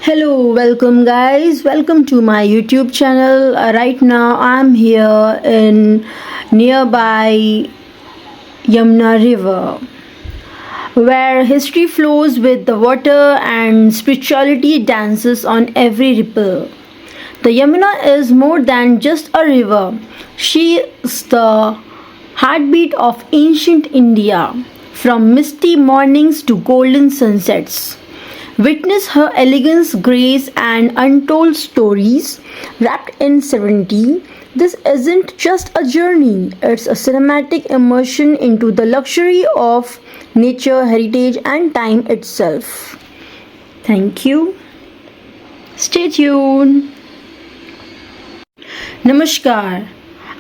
Hello, welcome guys. Welcome to my YouTube channel. Right now I'm here in nearby Yamuna River where history flows with the water and spirituality dances on every ripple. The Yamuna is more than just a river. She is the heartbeat of ancient India, from misty mornings to golden sunsets. Witness her elegance, grace, and untold stories wrapped in serenity. This isn't just a journey, it's a cinematic immersion into the luxury of nature, heritage, and time itself. Thank you. Stay tuned. नमस्कार,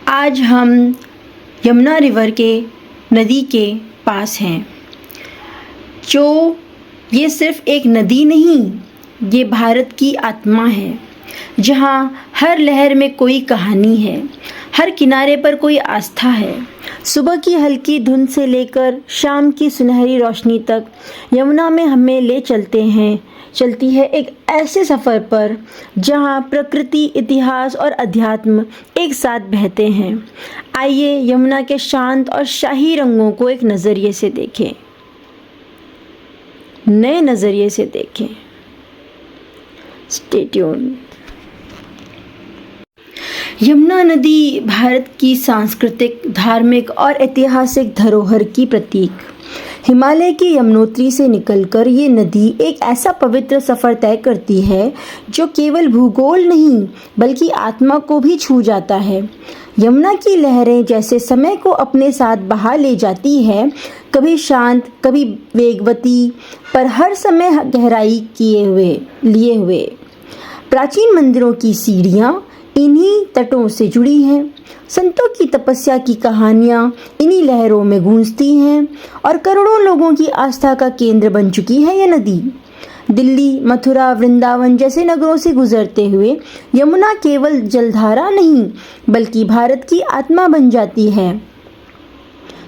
आज हम Yamuna river के नदी के पास हैं। जो ये सिर्फ एक नदी नहीं, ये भारत की आत्मा है, जहाँ हर लहर में कोई कहानी है, हर किनारे पर कोई आस्था है। सुबह की हल्की धुंध से लेकर शाम की सुनहरी रोशनी तक यमुना में हमें ले चलती है एक ऐसे सफ़र पर जहाँ प्रकृति, इतिहास और अध्यात्म एक साथ बहते हैं। आइए यमुना के शांत और शाही रंगों को एक नज़रिए से देखें, नए नज़रिए से देखें। Stay tuned. यमुना नदी भारत की सांस्कृतिक, धार्मिक और ऐतिहासिक धरोहर की प्रतीक। हिमालय की यमुनोत्री से निकलकर ये नदी एक ऐसा पवित्र सफ़र तय करती है जो केवल भूगोल नहीं बल्कि आत्मा को भी छू जाता है। यमुना की लहरें जैसे समय को अपने साथ बहा ले जाती है, कभी शांत, कभी वेगवती, पर हर समय गहराई लिए हुए। प्राचीन मंदिरों की सीढ़ियाँ इन्हीं तटों से जुड़ी हैं। संतों की तपस्या की कहानियाँ इन्हीं लहरों में गूंजती हैं और करोड़ों लोगों की आस्था का केंद्र बन चुकी है यह नदी। दिल्ली, मथुरा, वृंदावन जैसे नगरों से गुजरते हुए यमुना केवल जलधारा नहीं बल्कि भारत की आत्मा बन जाती है।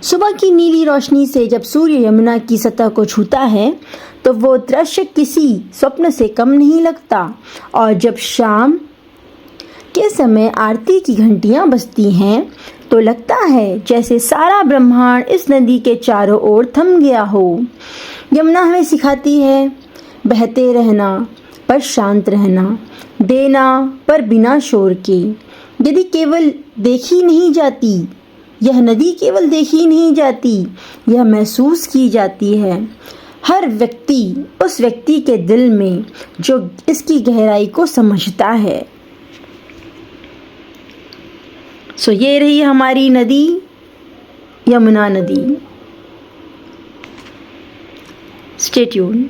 सुबह की नीली रोशनी से जब सूर्य यमुना की सतह को छूता है तो वो दृश्य किसी स्वप्न से कम नहीं लगता, और जब शाम के समय आरती की घंटियां बजती हैं तो लगता है जैसे सारा ब्रह्मांड इस नदी के चारों ओर थम गया हो। यमुना हमें सिखाती है बहते रहना पर शांत रहना, देना पर बिना शोर के। यदि केवल देखी नहीं जाती, यह नदी केवल देखी नहीं जाती, यह महसूस की जाती है। हर व्यक्ति उस व्यक्ति के दिल में जो इसकी गहराई को समझता है। सो ये रही हमारी नदी, यमुना नदी। Stay tuned.